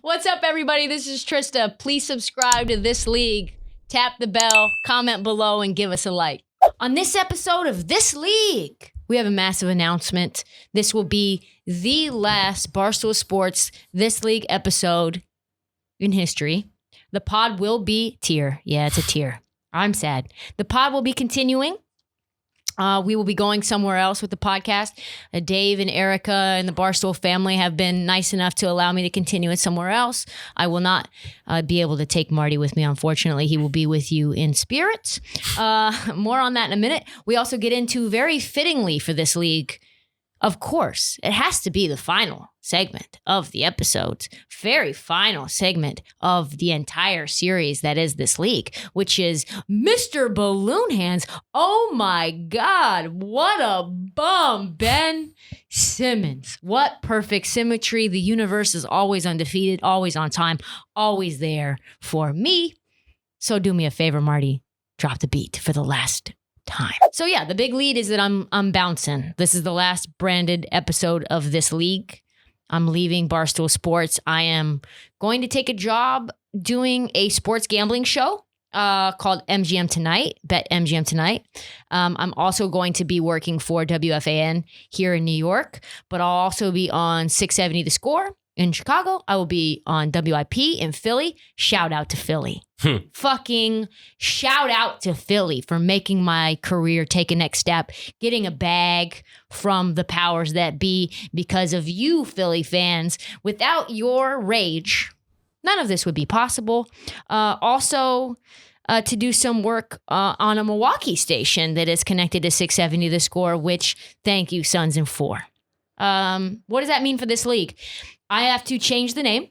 What's up, everybody? This is Trysta. Please subscribe to This League. Tap the bell, comment below, and give us a like. On this episode of This League, we have a massive announcement. This will be the last Barstool Sports This League episode in history. The pod will be tier. Yeah, it's a tier. I'm sad. The pod will be continuing. We will be going somewhere else with the podcast. Dave and Erica and the Barstool family have been nice enough to allow me to continue it somewhere else. I will not be able to take Marty with me, unfortunately. He will be with you in spirit. More on that in a minute. We also get into, very fittingly for this league, of course, it has to be the final segment of the episode. Very final segment of the entire series that is This League, which is Mr. Balloon Hands. Oh my God, what a bum, Ben Simmons. What perfect symmetry. The universe is always undefeated, always on time, always there for me. So do me a favor, Marty. Drop the beat for the last time. So yeah, the big lead is that I'm bouncing. This is the last branded episode of This League. I'm leaving Barstool Sports. I am going to take a job doing a sports gambling show called MGM Tonight, Bet MGM Tonight. I'm also going to be working for WFAN here in New York, but I'll also be on 670 The Score in Chicago. I will be on WIP in Philly. Shout out to Philly. Fucking shout out to Philly for making my career take a next step, getting a bag from the powers that be because of you, Philly fans. Without your rage, none of this would be possible. Also, to do some work on a Milwaukee station that is connected to 670 The Score, which, thank you, Sons in 4. What does that mean for this league? I have to change the name.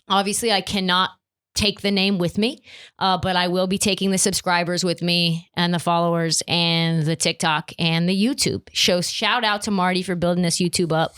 Obviously, I cannot take the name with me, but I will be taking the subscribers with me and the followers and the TikTok and the YouTube. Shout out to Marty for building this YouTube up.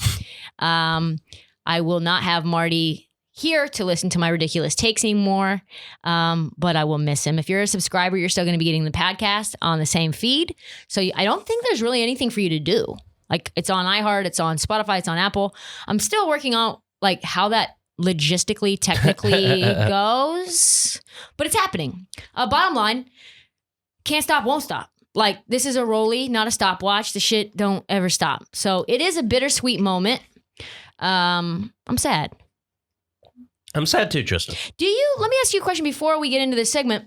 I will not have Marty here to listen to my ridiculous takes anymore, but I will miss him. If you're a subscriber, you're still going to be getting the podcast on the same feed. So I don't think there's really anything for you to do. Like, it's on iHeart, it's on Spotify, it's on Apple. I'm still working out like how that logistically, technically goes, but it's happening. Bottom line, can't stop, won't stop. Like, this is a rollie, not a stopwatch. The shit don't ever stop. So it is a bittersweet moment. I'm sad. I'm sad too, Tristan. Let me ask you a question before we get into this segment.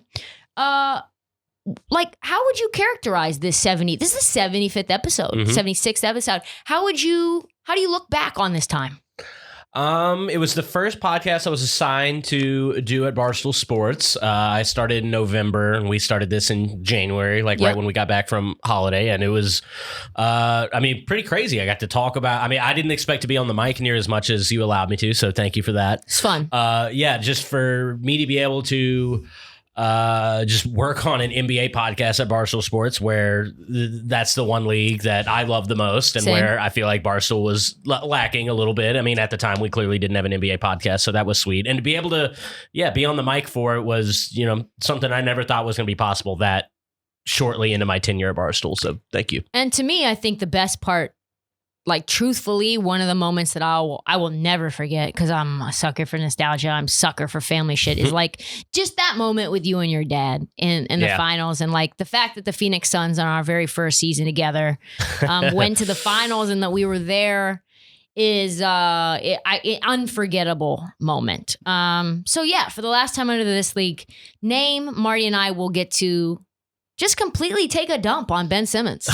Like, how would you characterize this 70? This is the 75th episode, 76th episode. How do you look back on this time? It was the first podcast I was assigned to do at Barstool Sports. I started in November, and we started this in January, right when we got back from holiday. And it was, pretty crazy. I got to talk about, I didn't expect to be on the mic near as much as you allowed me to. So thank you for that. It's fun. Just for me to be able to just work on an NBA podcast at Barstool Sports, where that's the one league that I love the most, and Same. where I feel like Barstool was lacking a little bit. At the time we clearly didn't have an NBA podcast, so that was sweet. And to be able to, be on the mic for it was, something I never thought was going to be possible that shortly into my tenure at Barstool. So thank you. And to me, I think the best part, like, truthfully, one of the moments that I will never forget, because I'm a sucker for nostalgia, I'm a sucker for family shit, is like just that moment with you and your dad in the finals. And like the fact that the Phoenix Suns on our very first season together went to the finals and that we were there is an unforgettable moment. So yeah, for the last time under This League name, Marty and I will get to just completely take a dump on Ben Simmons.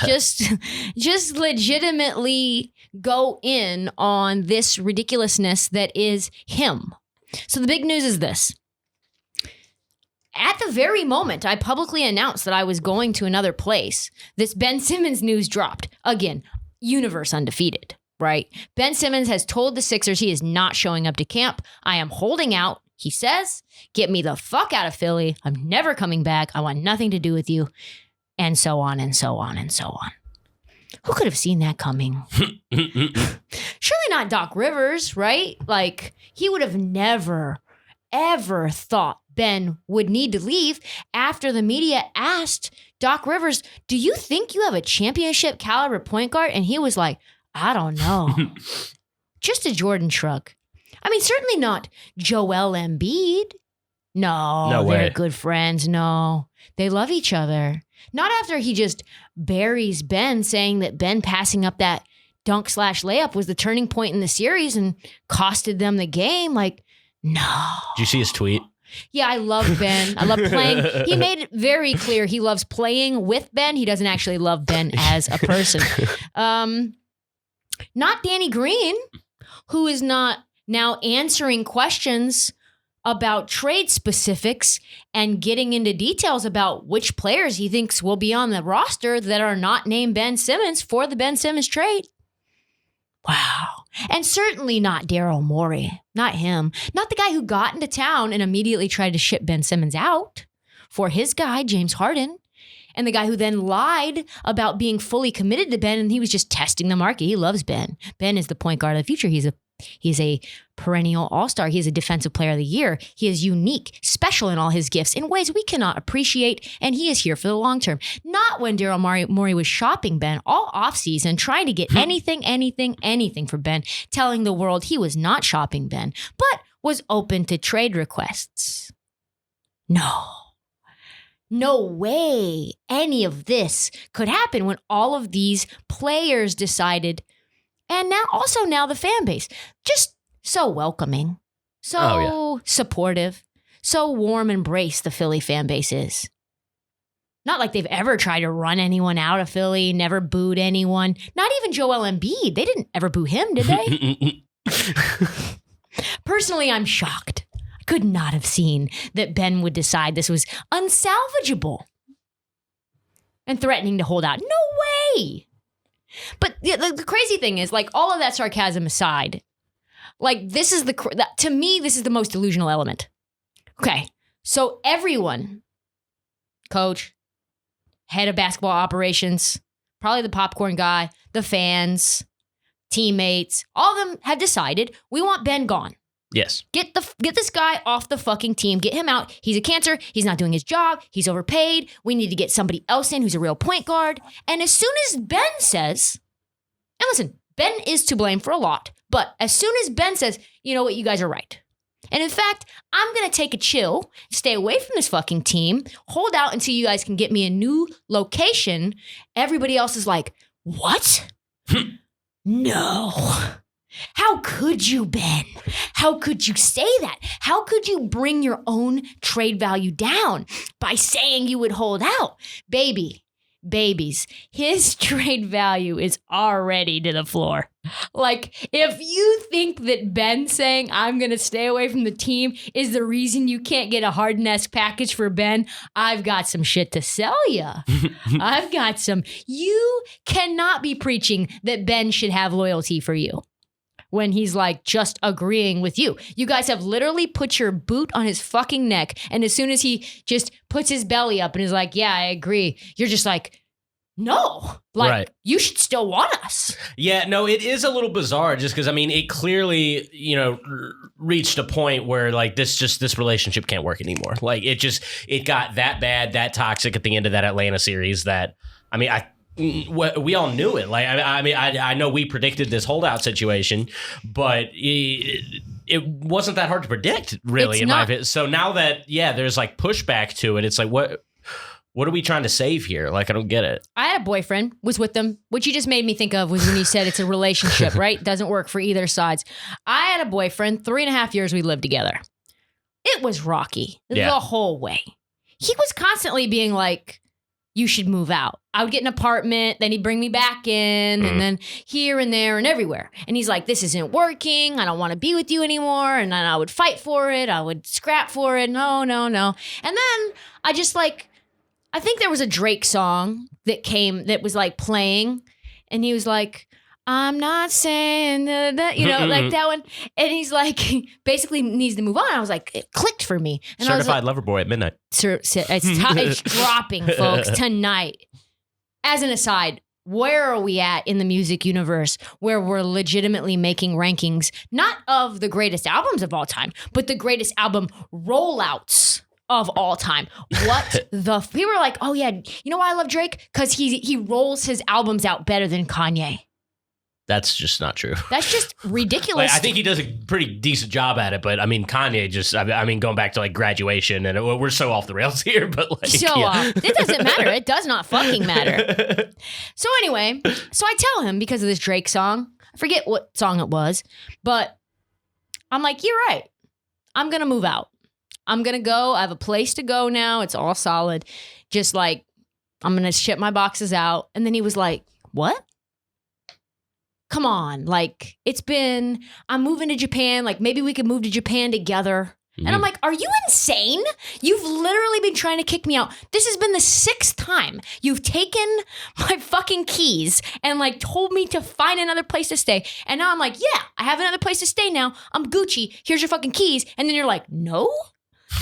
just legitimately go in on this ridiculousness that is him. So the big news is this. At the very moment I publicly announced that I was going to another place, this Ben Simmons news dropped. Again, universe undefeated, right? Ben Simmons has told the Sixers he is not showing up to camp. I am holding out. He says, get me the fuck out of Philly. I'm never coming back. I want nothing to do with you. And so on and so on and so on. Who could have seen that coming? Surely not Doc Rivers, right? Like, he would have never, ever thought Ben would need to leave after the media asked Doc Rivers, do you think you have a championship caliber point guard? And he was like, I don't know. Just a Jordan shrug. I mean, certainly not Joel Embiid. No, they're good friends. No, they love each other. Not after he just buries Ben, saying that Ben passing up that dunk/layup was the turning point in the series and costed them the game. Like, no. Did you see his tweet? Yeah, I love Ben. I love playing. He made it very clear he loves playing with Ben. He doesn't actually love Ben as a person. Not Danny Green, who is not now answering questions about trade specifics and getting into details about which players he thinks will be on the roster that are not named Ben Simmons for the Ben Simmons trade. Wow. And certainly not Daryl Morey. Not him. Not the guy who got into town and immediately tried to ship Ben Simmons out for his guy, James Harden. And the guy who then lied about being fully committed to Ben, and he was just testing the market. He loves Ben. Ben is the point guard of the future. He's a perennial all-star. He is a defensive player of the year. He is unique, special in all his gifts in ways we cannot appreciate, and he is here for the long term. Not when Daryl Morey was shopping Ben all offseason, trying to get anything for Ben, telling the world he was not shopping Ben, but was open to trade requests. No way any of this could happen when all of these players decided. And now the fan base, just so welcoming, so supportive, so warm embrace the Philly fan base is. Not like they've ever tried to run anyone out of Philly, never booed anyone. Not even Joel Embiid. They didn't ever boo him, did they? Personally, I'm shocked. I could not have seen that Ben would decide this was unsalvageable and threatening to hold out. No way. But the crazy thing is, like, all of that sarcasm aside, like, this is to me, this is the most delusional element. Okay, so everyone, coach, head of basketball operations, probably the popcorn guy, the fans, teammates, all of them have decided we want Ben gone. Yes. Get this guy off the fucking team. Get him out. He's a cancer. He's not doing his job. He's overpaid. We need to get somebody else in who's a real point guard. And as soon as Ben says, and listen, Ben is to blame for a lot, but as soon as Ben says, you know what, you guys are right. And in fact, I'm going to take a chill, stay away from this fucking team, hold out until you guys can get me a new location. Everybody else is like, what? No. How could you, Ben? How could you say that? How could you bring your own trade value down by saying you would hold out? Babies, his trade value is already to the floor. Like, if you think that Ben saying I'm going to stay away from the team is the reason you can't get a Harden-esque package for Ben, I've got some shit to sell you. You cannot be preaching that Ben should have loyalty for you when he's like just agreeing with you. You guys have literally put your boot on his fucking neck. And as soon as he just puts his belly up and is like, yeah, I agree. You're just like, no, like, right. You should still want us. Yeah, no, it is a little bizarre just because, I mean, it clearly, reached a point where like this relationship can't work anymore. Like it got that bad, that toxic at the end of that Atlanta series that, I mean, we all knew it. Like, I know we predicted this holdout situation, but it wasn't that hard to predict, really, in my opinion. So now that, there's like pushback to it, it's like, what are we trying to save here? Like, I don't get it. I had a boyfriend, was with them. What you just made me think of was when you said it's a relationship, right? Doesn't work for either sides. I had a boyfriend, 3.5 years we lived together. It was rocky the whole way. He was constantly being like, you should move out. I would get an apartment, then he'd bring me back in, and then here and there and everywhere. And he's like, this isn't working. I don't want to be with you anymore. And then I would fight for it. I would scrap for it. No. And then I just like, I think there was a Drake song that was like playing. And he was like, I'm not saying that, like that one. And he's like, basically needs to move on. I was like, it clicked for me. And Certified Lover Boy at midnight. It's dropping, folks, tonight. As an aside, where are we at in the music universe where we're legitimately making rankings, not of the greatest albums of all time, but the greatest album rollouts of all time? People were like, oh yeah, you know why I love Drake? Because he rolls his albums out better than Kanye. That's just not true. That's just ridiculous. I think he does a pretty decent job at it, but I mean, Kanye just, I mean, going back to like graduation, and we're so off the rails here, but like, it doesn't matter. It does not fucking matter. So anyway, so I tell him because of this Drake song, I forget what song it was, but I'm like, you're right. I'm going to move out. I'm going to go. I have a place to go now. It's all solid. Just like, I'm going to ship my boxes out. And then he was like, what? Come on. Like, I'm moving to Japan. Like, maybe we could move to Japan together. Mm-hmm. And I'm like, are you insane? You've literally been trying to kick me out. This has been the 6th time you've taken my fucking keys and like told me to find another place to stay. And now I'm like, yeah, I have another place to stay now. I'm Gucci. Here's your fucking keys. And then you're like, no?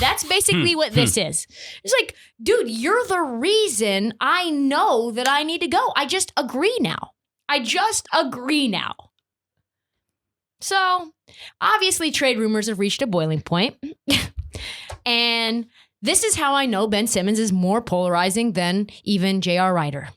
That's basically what this is. It's like, dude, you're the reason I know that I need to go. I just agree now. So, obviously, trade rumors have reached a boiling point. And this is how I know Ben Simmons is more polarizing than even J.R. Ryder.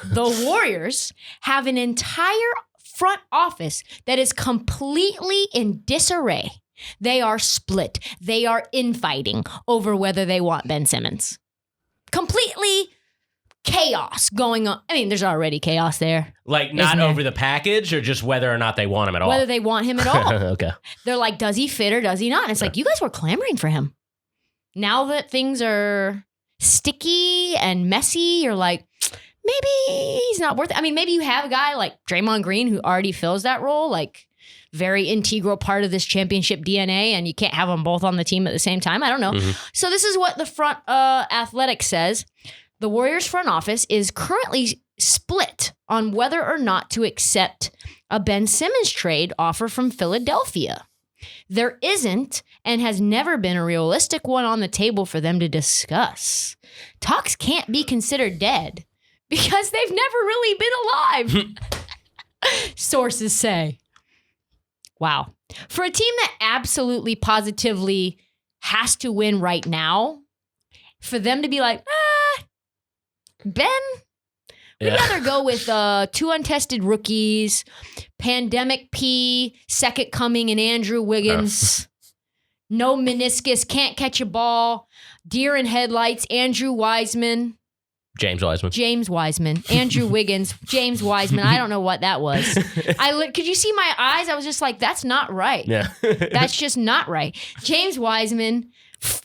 The Warriors have an entire front office that is completely in disarray. They are split. They are infighting over whether they want Ben Simmons. Completely chaos going on. I mean, there's already chaos there. Like, not over the package or just whether or not they want him at all? Whether they want him at all. Okay. They're like, does he fit or does he not? And it's like, you guys were clamoring for him. Now that things are sticky and messy, you're like, maybe he's not worth it. I mean, maybe you have a guy like Draymond Green who already fills that role, like very integral part of this championship DNA, and you can't have them both on the team at the same time. I don't know. Mm-hmm. So this is what the front athletic says. The Warriors front office is currently split on whether or not to accept a Ben Simmons trade offer from Philadelphia. There isn't and has never been a realistic one on the table for them to discuss. Talks can't be considered dead because they've never really been alive, sources say. Wow. For a team that absolutely positively has to win right now, for them to be like, Ben, we'd rather go with 2 untested rookies, Pandemic P, Second Coming, and Andrew Wiggins. No meniscus, can't catch a ball, deer in headlights, Andrew Wiseman. James Wiseman. Andrew Wiggins. James Wiseman. I don't know what that was. Could you see my eyes? I was just like, that's not right. Yeah. That's just not right. James Wiseman,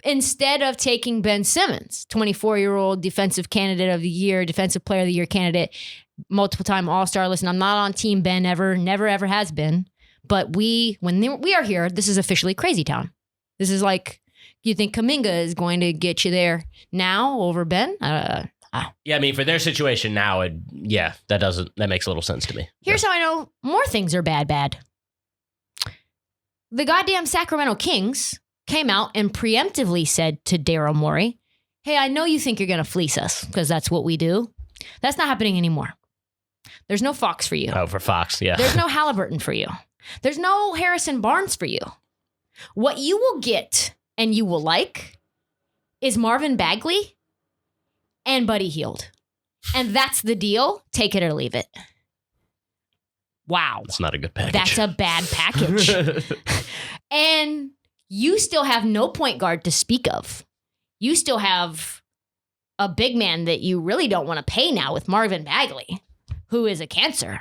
instead of taking Ben Simmons, 24-year-old defensive candidate of the year, defensive player of the year candidate, multiple-time All-Star. Listen, I'm not on Team Ben ever, never, ever has been. But we are here, this is officially Crazy Town. This is like, you think Kuminga is going to get you there now over Ben? Yeah, I mean, for their situation now, that makes a little sense to me. Here's how I know more things are bad. The goddamn Sacramento Kings came out and preemptively said to Daryl Morey, hey, I know you think you're going to fleece us because that's what we do. That's not happening anymore. There's no Fox for you. Oh, for Fox, yeah. There's no Halliburton for you. There's no Harrison Barnes for you. What you will get and you will like is Marvin Bagley and Buddy Hield. And that's the deal. Take it or leave it. Wow. That's not a good package. That's a bad package. And you still have no point guard to speak of. You still have a big man that you really don't want to pay now with Marvin Bagley, who is a cancer.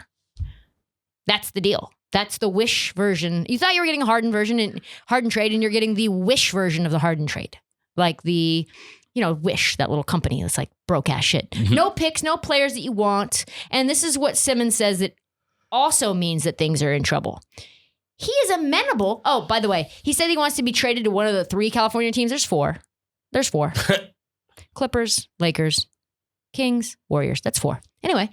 That's the deal. That's the Wish version. You thought you were getting a Harden version and Harden trade, and you're getting the Wish version of the Harden trade. Like the, Wish, that little company that's like broke ass shit. Mm-hmm. No picks, no players that you want. And this is what Simmons says that also means that things are in trouble. He is amenable. Oh, by the way, he said he wants to be traded to one of the 3 California teams. There's 4. Clippers, Lakers, Kings, Warriors. That's 4. Anyway,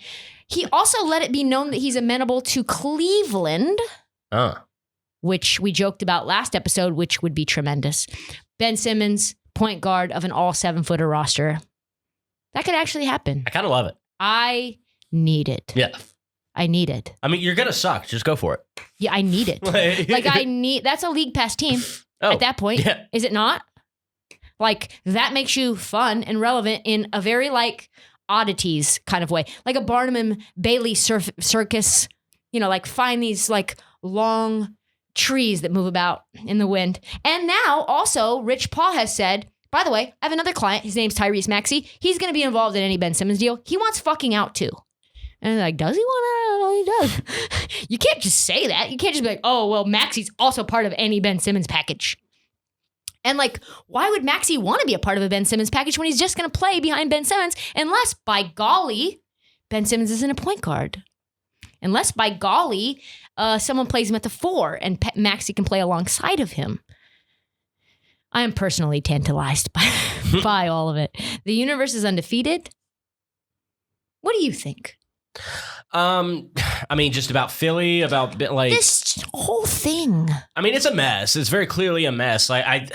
he also let it be known that he's amenable to Cleveland, which we joked about last episode, which would be tremendous. Ben Simmons, point guard of an all 7-footer roster. That could actually happen. I kind of love it. I need it. Yeah. I need it. I mean, you're going to suck. Just go for it. Yeah, I need it. That's a league pass team at that point. Yeah. Is it not? Like, that makes you fun and relevant in a very, oddities kind of way. Like a Barnum and Bailey circus like find these like long trees that move about in the wind. And now also Rich Paul has said, by the way, I have another client. His name's Tyrese Maxey. He's going to be involved in any Ben Simmons deal. He wants fucking out too. And like, does he want to? Oh, he does. You can't just say that. You can't just be like, oh, well, Maxey's also part of any Ben Simmons package. And like, why would Maxey want to be a part of a Ben Simmons package when he's just going to play behind Ben Simmons? Unless, by golly, Ben Simmons isn't a point guard. Unless, by golly, someone plays him at the 4 and Maxey can play alongside of him. I am personally tantalized by all of it. The universe is undefeated. What do you think? I mean, just about Philly, about like this whole thing. I mean, it's a mess. It's very clearly a mess. Like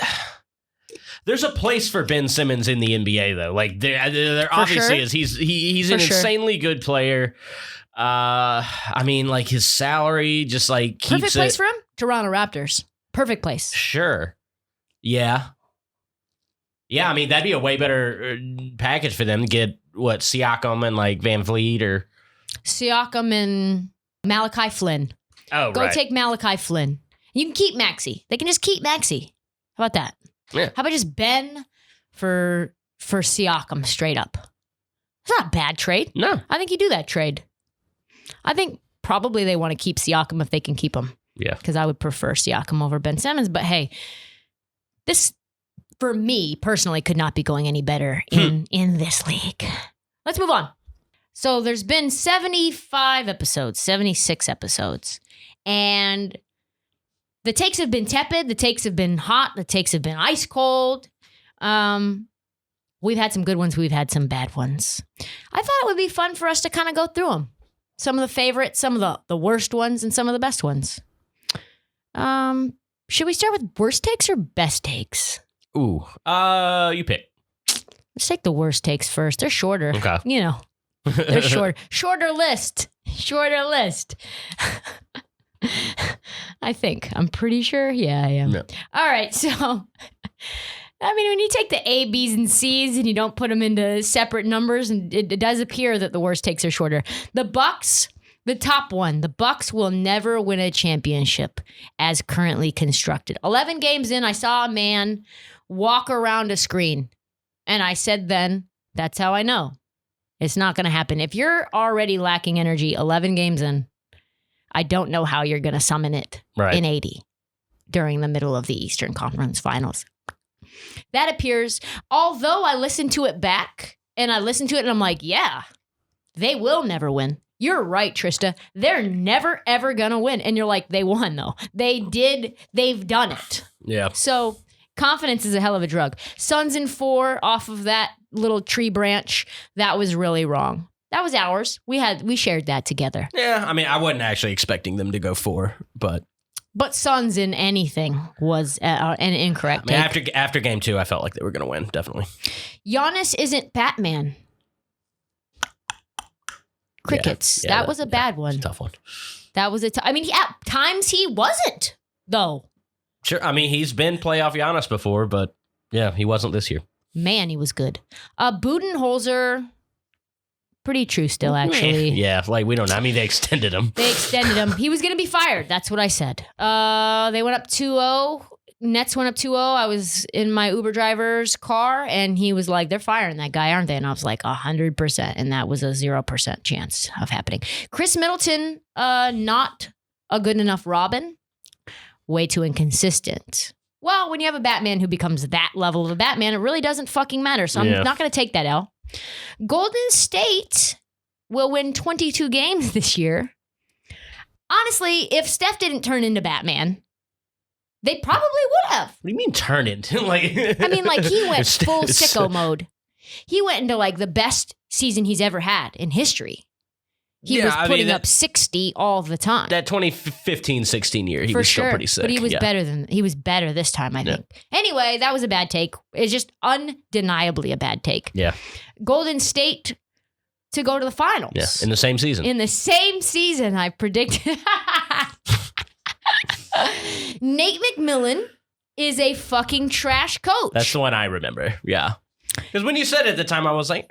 there's a place for Ben Simmons in the NBA, though. Like there obviously is. He's an insanely good player. I mean, like his salary just like keeps perfect place for him. Toronto Raptors. Perfect place. Sure. Yeah. Yeah, I mean, that'd be a way better package for them to get, what, Siakam and, like, Van Vliet or... Siakam and Malachi Flynn. Oh, Go take Malachi Flynn. You can keep Maxey. They can just keep Maxey. How about that? Yeah. How about just Ben for Siakam straight up? It's not a bad trade. No. I think you do that trade. I think probably they want to keep Siakam if they can keep him. Yeah. Because I would prefer Siakam over Ben Simmons. But, hey, this... for me, personally, could not be going any better in this league. Let's move on. So there's been 75 episodes, 76 episodes. And the takes have been tepid. The takes have been hot. The takes have been ice cold. We've had some good ones. We've had some bad ones. I thought it would be fun for us to kind of go through them. Some of the favorites, some of the worst ones, and some of the best ones. Should we start with worst takes or best takes? Ooh, you pick. Let's take the worst takes first. They're shorter. Okay. You know, they're short. Shorter list. I think. I'm pretty sure. Yeah, I am. Yeah. All right. So, I mean, when you take the A, B's, and C's and you don't put them into separate numbers, and it does appear that the worst takes are shorter. The Bucks, the top one, the Bucks will never win a championship as currently constructed. 11 games in, I saw a man walk around a screen. And I said then, that's how I know. It's not going to happen. If you're already lacking energy 11 games in, I don't know how you're going to summon it in 80 during the middle of the Eastern Conference Finals. That appears, although I listened to it back and I'm like, yeah, they will never win. You're right, Trysta. They're never, ever going to win. And you're like, they won, though. They did. They've done it. Yeah. So confidence is a hell of a drug. Suns in 4 off of that little tree branch. That was really wrong. That was ours. We shared that together. Yeah. I mean, I wasn't actually expecting them to go 4, but Suns in anything was an incorrect take. I mean, after game 2, I felt like they were going to win, definitely. Giannis isn't Batman. Crickets. Yeah, that was a bad one. Tough one. That was I mean, at times he wasn't, though. Sure. I mean, he's been playoff Giannis before, but yeah, he wasn't this year. Man, he was good. Budenholzer, pretty true still, actually. Yeah, like we don't know. I mean, they extended him. He was going to be fired. That's what I said. They went up 2-0. Nets went up 2-0. I was in my Uber driver's car, and he was like, they're firing that guy, aren't they? And I was like, 100%. And that was a 0% chance of happening. Chris Middleton, not a good enough Robin. Way too inconsistent. Well, when you have a Batman who becomes that level of a Batman, it really doesn't fucking matter. So I'm not going to take that L. Golden State will win 22 games this year. Honestly, if Steph didn't turn into Batman, they probably would have. What do you mean turn into? Like, I mean, like he went full sicko mode. He went into like the best season he's ever had in history. He was putting up 60 all the time. That 2015-16 year, he was still pretty sick. But he was better this time, I think. Anyway, that was a bad take. It's just undeniably a bad take. Yeah. Golden State to go to the finals. Yeah, in the same season. In the same season, I predicted. Nate McMillan is a fucking trash coach. That's the one I remember. Yeah. Because when you said it at the time, I was like,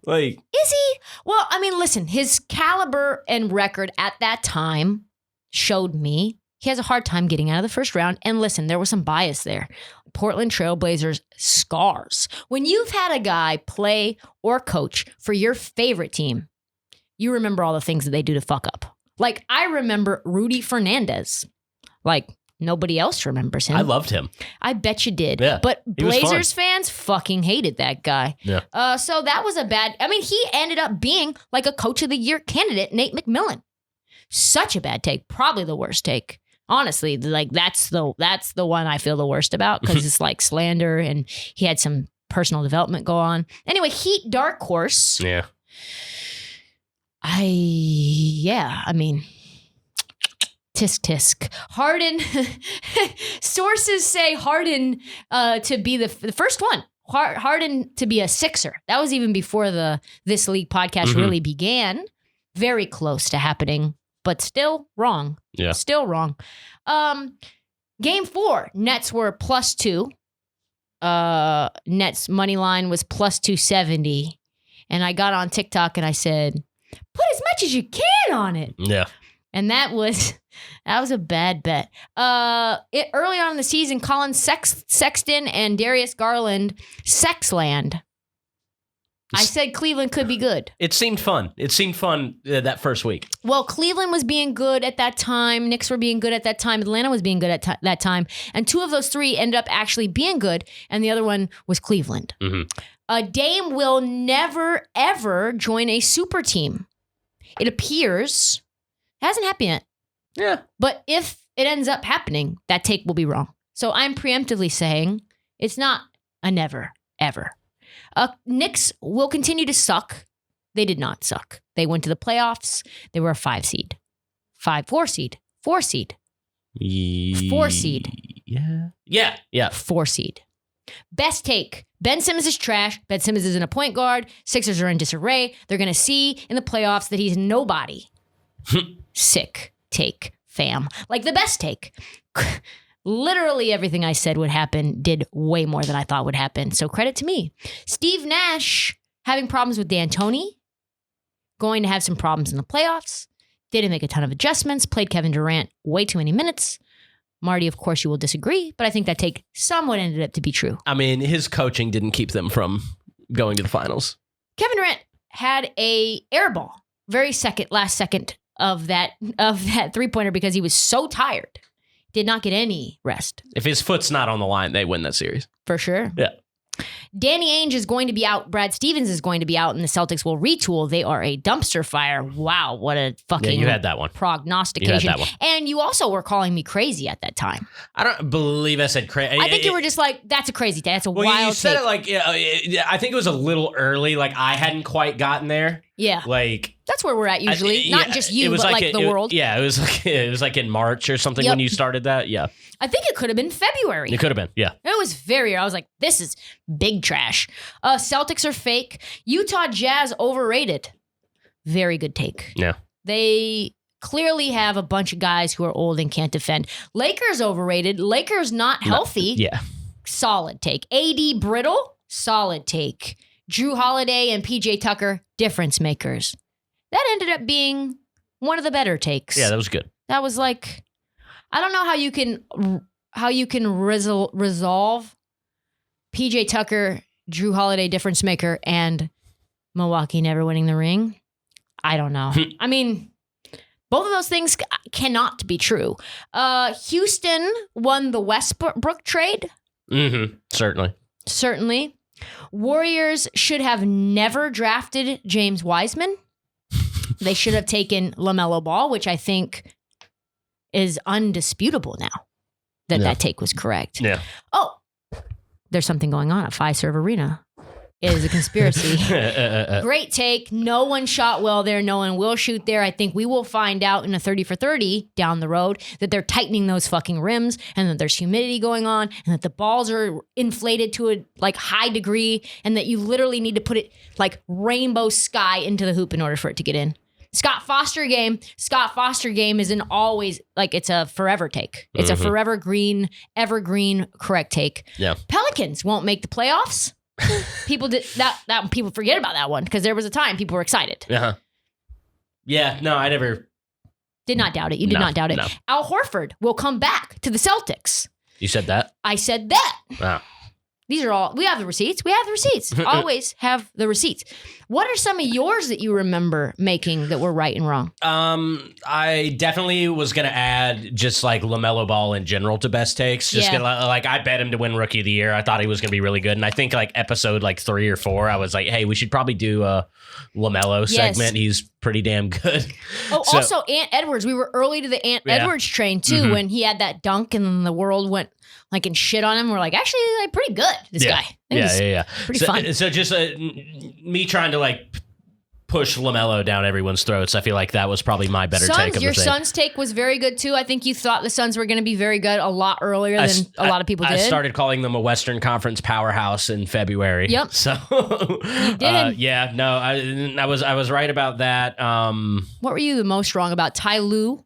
Like, is he? Well, I mean, listen, his caliber and record at that time showed me he has a hard time getting out of the first round. And listen, there was some bias there. Portland Trailblazers scars. When you've had a guy play or coach for your favorite team, you remember all the things that they do to fuck up. Like, I remember Rudy Fernandez. Like, nobody else remembers him. I loved him. I bet you did. Yeah, but Blazers fans fucking hated that guy. Yeah. So that was a bad... I mean, he ended up being like a Coach of the Year candidate, Nate McMillan. Such a bad take. Probably the worst take. Honestly, like that's the one I feel the worst about because it's like slander and he had some personal development go on. Anyway, Heat dark horse. Yeah. I mean, tisk tisk. Harden. Sources say Harden to be the first one. Harden to be a Sixer. That was even before This League podcast really began. Very close to happening, but still wrong. Yeah. Still wrong. Game 4, Nets were +2. Nets money line was +270. And I got on TikTok and I said, put as much as you can on it. Yeah. And that was a bad bet. Early on in the season, Colin Sexton and Darius Garland, Sexland. I said Cleveland could be good. It seemed fun. That first week. Well, Cleveland was being good at that time. Knicks were being good at that time. Atlanta was being good at that time. And 2 of those 3 ended up actually being good. And the other one was Cleveland. Dame will never, ever join a super team. It appears. It hasn't happened yet. Yeah. But if it ends up happening, that take will be wrong. So I'm preemptively saying it's not a never, ever. Knicks will continue to suck. They did not suck. They went to the playoffs. They were a 4 seed. 4 seed. 4 seed. 4 seed. Yeah. 4 seed. Best take. Ben Simmons is trash. Ben Simmons isn't a point guard. Sixers are in disarray. They're going to see in the playoffs that he's nobody. Sick take, fam. Like the best take. Literally everything I said would happen did way more than I thought would happen. So credit to me. Steve Nash having problems with D'Antoni. Going to have some problems in the playoffs. Didn't make a ton of adjustments. Played Kevin Durant way too many minutes. Marty, of course, you will disagree, but I think that take somewhat ended up to be true. I mean, his coaching didn't keep them from going to the finals. Kevin Durant had a air ball, last second of that 3-pointer because he was so tired. Did not get any rest. If his foot's not on the line, they win that series. For sure. Yeah. Danny Ainge is going to be out. Brad Stevens is going to be out, and the Celtics will retool. They are a dumpster fire. Wow, what a fucking you had that one. Prognostication. You had that one. And you also were calling me crazy at that time. I don't believe I said crazy. I think you were just like, that's a crazy take. That's a wild take. You said it like, I think it was a little early. Like, I hadn't quite gotten there. Yeah. Like... That's where we're at usually. Not just you, but like the world. Yeah, it was like in March or something when you started that. Yeah. I think it could have been February. It could have been, yeah. It was I was like, this is big trash. Celtics are fake. Utah Jazz overrated. Very good take. Yeah. They clearly have a bunch of guys who are old and can't defend. Lakers overrated. Lakers not healthy. Yeah. Solid take. AD brittle. Solid take. Drew Holiday and PJ Tucker, difference makers. That ended up being one of the better takes. Yeah, that was good. That was like, I don't know how you can resolve PJ Tucker, Drew Holiday, difference maker, and Milwaukee never winning the ring. I don't know. I mean, both of those things cannot be true. Houston won the Westbrook trade. Mm-hmm. Certainly. Warriors should have never drafted James Wiseman. They should have taken LaMelo Ball, which I think is undisputable now that take was correct. Yeah. Oh, there's something going on at Fiserv Arena. It is a conspiracy. Great take. No one shot well there. No one will shoot there. I think we will find out in a 30 for 30 down the road that they're tightening those fucking rims and that there's humidity going on and that the balls are inflated to a like high degree and that you literally need to put it like rainbow sky into the hoop in order for it to get in. Scott Foster game isn't always like it's a forever take. It's a forever green, evergreen correct take. Yeah. Pelicans won't make the playoffs. People did that. People forget about that one because there was a time people were excited. Uh-huh. Yeah, no, I never did not doubt it. You did not doubt it. No. Al Horford will come back to the Celtics. You said that? I said that. Wow. These are all, we have the receipts. We have the receipts. Always have the receipts. What are some of yours that you remember making that were right and wrong? I definitely was going to add just like LaMelo Ball in general to best takes. Just gonna, like, I bet him to win Rookie of the Year. I thought he was going to be really good. And I think like episode like 3 or 4, I was like, hey, we should probably do a LaMelo segment. He's pretty damn good. Oh, so, also Ant Edwards. We were early to the Ant Edwards train too when he had that dunk and then the world went like and shit on him. We're like, actually, like pretty good. This guy. Yeah. Pretty fun. So just me trying to like push LaMelo down everyone's throats. I feel like that was probably my better take of your the thing. Suns take was very good too. I think you thought the Suns were going to be very good a lot earlier than a lot of people did. I started calling them a Western Conference powerhouse in February. Yep. So you did. I was right about that. What were you the most wrong about? Ty Lue,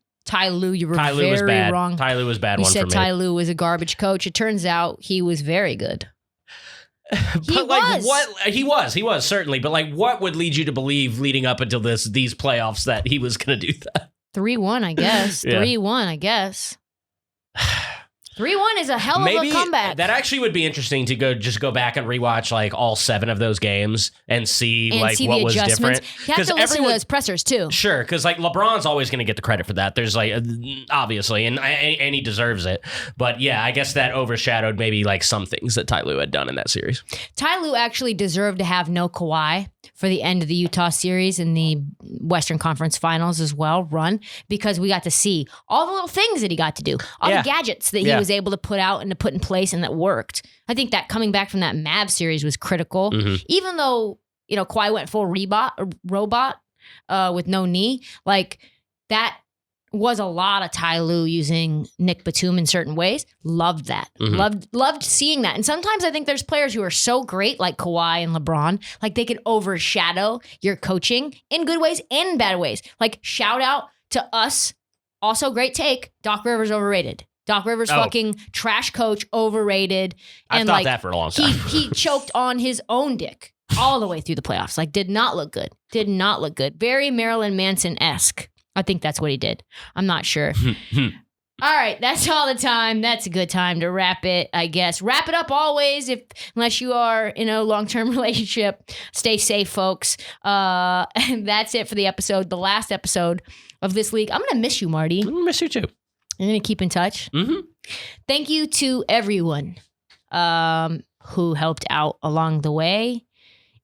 you were was very bad. wrong. Ty Lue was bad you one for me. You said Ty Lue was a garbage coach. It turns out he was very good. He was certainly, but like what would lead you to believe leading up until these playoffs that he was going to do that? 3-1, I guess. 3-1, I guess. 3-1 is a hell of a comeback. That actually would be interesting to go back and rewatch like all 7 of those games and see what was different. You have to listen to those pressers too. Sure, because like LeBron's always going to get the credit for that. There's like obviously, and he deserves it. But yeah, I guess that overshadowed maybe like some things that Ty Lue had done in that series. Ty Lue actually deserved to have no Kawhi for the end of the Utah series and the Western Conference Finals as well run, because we got to see all the little things that he got to do, all the gadgets that he was able to put out and to put in place and that worked. I think that coming back from that Mavs series was critical, even though, Kawhi went full robot with no knee. Like that was a lot of Ty Lue using Nick Batum in certain ways. Loved that. Loved seeing that. And sometimes I think there's players who are so great, like Kawhi and LeBron, like they could overshadow your coaching in good ways and bad ways. Like shout out to us. Also great take. Doc Rivers overrated. Doc Rivers fucking trash coach, overrated. I've thought that for a long time. He choked on his own dick all the way through the playoffs. Like did not look good. Very Marilyn Manson-esque. I think that's what he did. I'm not sure. All right, that's all the time. That's a good time to wrap it, I guess. Wrap it up always, unless you are in a long-term relationship. Stay safe, folks. And that's it for the episode, the last episode of this league. I'm going to miss you, Marty. I'm going to miss you too. I'm going to keep in touch. Thank you to everyone who helped out along the way.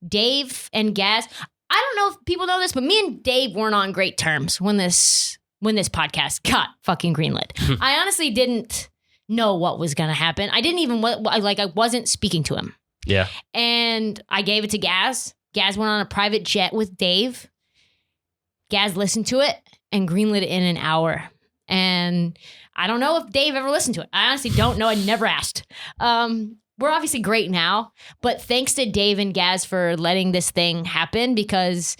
Dave and Gaz. I don't know if people know this, but me and Dave weren't on great terms when this podcast got fucking greenlit. I honestly didn't know what was going to happen. I didn't even, I wasn't speaking to him. Yeah. And I gave it to Gaz. Gaz went on a private jet with Dave. Gaz listened to it and greenlit it in an hour. And I don't know if Dave ever listened to it. I honestly don't know. I never asked. We're obviously great now, but thanks to Dave and Gaz for letting this thing happen, because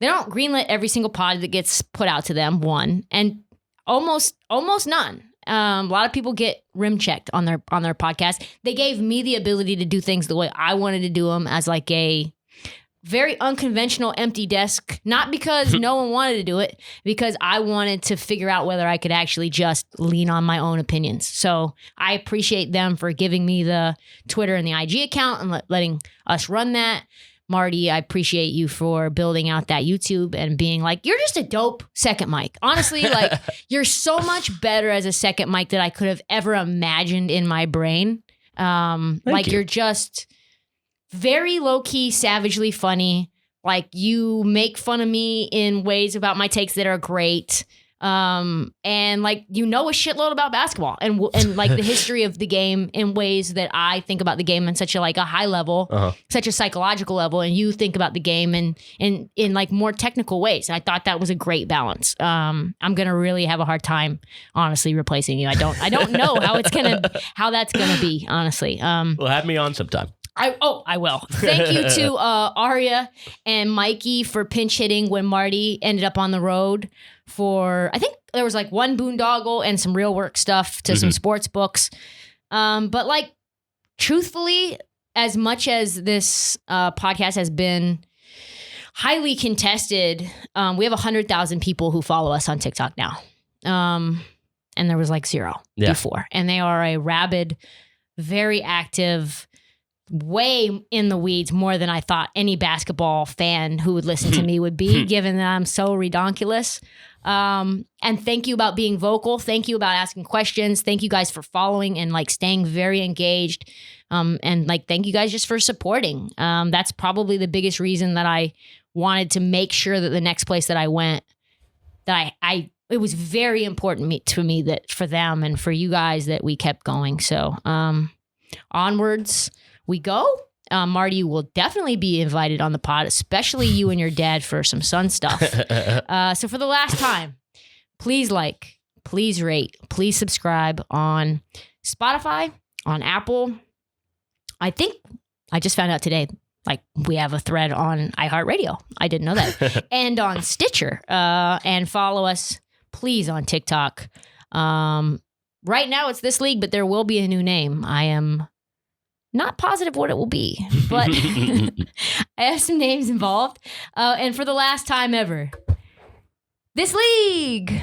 they don't greenlit every single pod that gets put out to them, one, and almost none. A lot of people get rim checked on their podcast. They gave me the ability to do things the way I wanted to do them, as like a very unconventional empty desk, not because no one wanted to do it, because I wanted to figure out whether I could actually just lean on my own opinions. So I appreciate them for giving me the Twitter and the IG account and letting us run that. Marty, I appreciate you for building out that YouTube and being like, you're just a dope second mic. Honestly, like you're so much better as a second mic than I could have ever imagined in my brain. You're just very low-key, savagely funny. Like, you make fun of me in ways about my takes that are great. And, like, a shitload about basketball and like, the history of the game in ways that I think about the game in such a, like, a high level, such a psychological level, and you think about the game in like, more technical ways. And I thought that was a great balance. I'm going to really have a hard time, honestly, replacing you. I don't know how that's going to be, honestly. Well, have me on sometime. I will. Thank you to Arya and Mikey for pinch hitting when Marty ended up on the road for, I think there was like one boondoggle and some real work stuff to some sports books. But like, truthfully, as much as this podcast has been highly contested, we have 100,000 people who follow us on TikTok now. And there was like 0 before. And they are a rabid, very active, way in the weeds, more than I thought any basketball fan who would listen to me would be, given that I'm so redonkulous. And thank you about being vocal. Thank you about asking questions. Thank you guys for following and like staying very engaged. And like, thank you guys just for supporting. That's probably the biggest reason that I wanted to make sure that the next place that I went, that it was very important to me that for them and for you guys that we kept going. So, onwards we go. Marty will definitely be invited on the pod, especially you and your dad for some Sun stuff. So for the last time, please like, please rate, please subscribe on Spotify, on Apple. I think I just found out today, like we have a thread on iHeartRadio. I didn't know that. And on Stitcher. And follow us, please, on TikTok. Right now it's This League, but there will be a new name. I am not positive what it will be, but I have some names involved. And for the last time ever, This League.